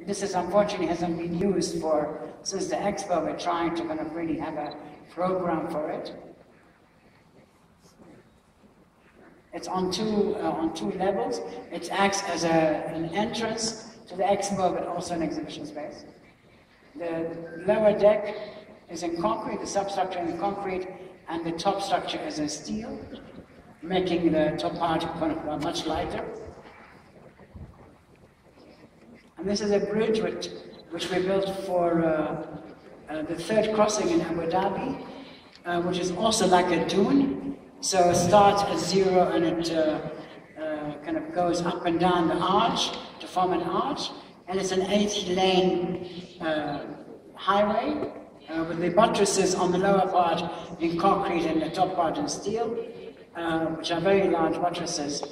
This is unfortunately hasn't been used since the expo. We're trying to kind of really have a program for it. It's on two levels. It acts as an entrance to the expo, but also an exhibition space. The lower deck is in concrete, the substructure in concrete, and the top structure is in steel, making the top part kind of much lighter. And this is a bridge which we built for the third crossing in Abu Dhabi, which is also like a dune. So it starts at zero and it kind of goes up and down the arch to form an arch. And it's an 80-lane highway with the buttresses on the lower part in concrete and the top part in steel, which are very large buttresses.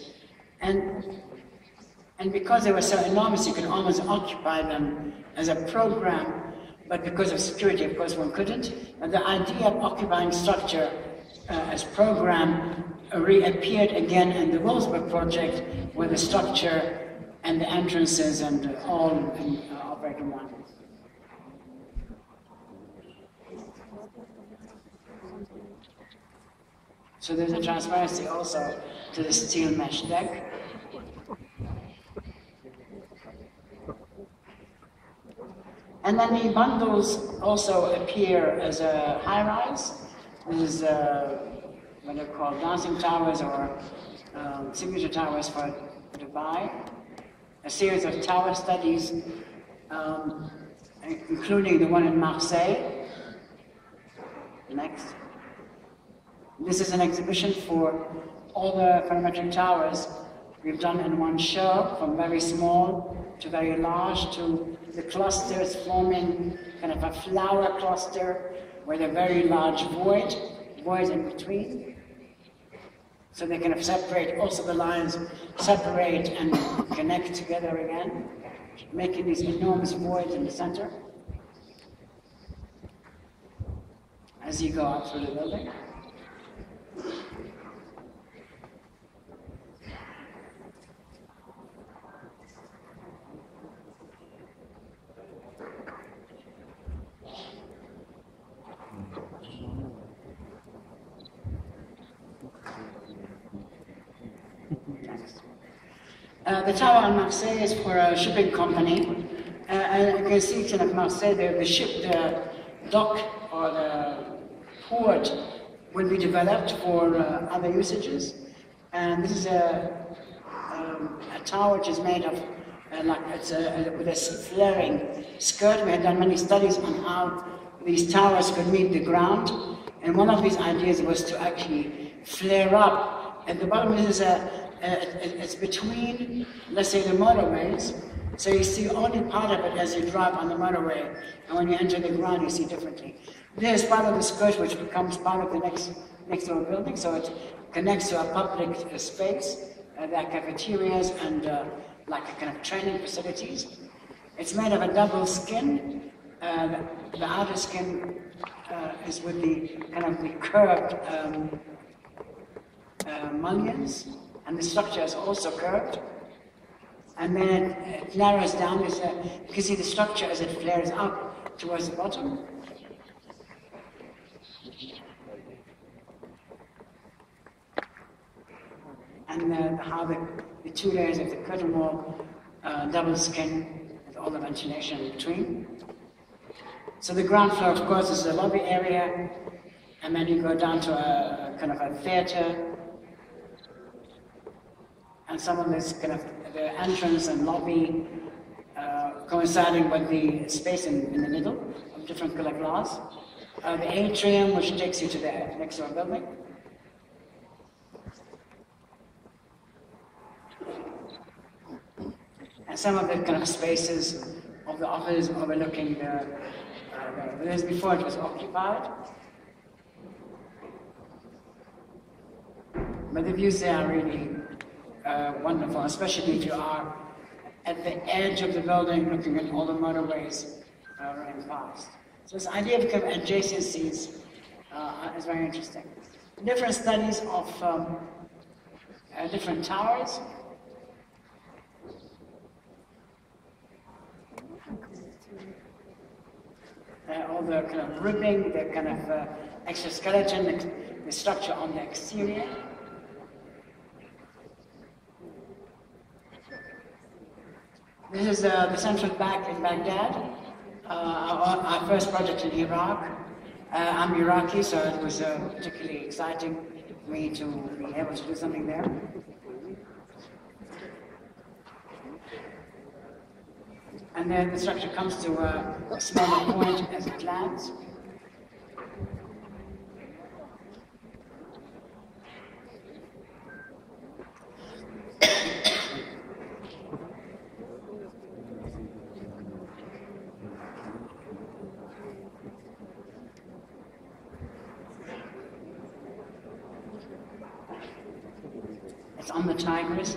And because they were so enormous, you could almost occupy them as a program, but because of security, of course, one couldn't. And the idea of occupying structure as program reappeared again in the Wolfsburg project, where the structure and the entrances and all operate in one. So there's a transparency also to the steel mesh deck. And then the bundles also appear as a high-rise. This is what they're called dancing towers or signature towers for Dubai. A series of tower studies, including the one in Marseille. Next. This is an exhibition for all the parametric towers we've done in one show, from very small to very large, to the clusters forming kind of a flower cluster with a very large void in between. So they kind of separate, also the lines separate and connect together again, making these enormous voids in the center as you go up through the building. The tower in Marseille is for a shipping company. And you can see in Marseille, the dock or the port will be developed for other usages. And this is a tower which is made of, with a flaring skirt. We had done many studies on how these towers could meet the ground. And one of these ideas was to actually flare up. At the bottom, this is it's between, let's say, the motorways. So you see only part of it as you drive on the motorway, and when you enter the ground, you see differently. There's part of the skirt which becomes part of the next door building, so it connects to a public space, like cafeterias and like a kind of training facilities. It's made of a double skin. The outer skin is with the kind of the curved mullions, and the structure is also curved. And then it narrows down. You can see the structure as it flares up towards the bottom. And how the two layers of the curtain wall, double skin, with all the ventilation in between. So the ground floor, of course, is the lobby area, and then you go down to a kind of a theater. And some of this kind of the entrance and lobby coinciding with the space in the middle of different color glass. The atrium, which takes you to the next door building. And some of the kind of spaces of the office overlooking whereas before it was occupied. But the views there are really wonderful, especially if you are at the edge of the building looking at all the motorways running past. So this idea of kind of adjacencies is very interesting. Different studies of different towers. all the kind of ribbing, the kind of exoskeleton, the structure on the exterior. This is the Central Bank in Baghdad, our first project in Iraq. I'm Iraqi, so it was particularly exciting for me to be able to do something there. And then the structure comes to a smaller point as it lands. It's on the Tigris.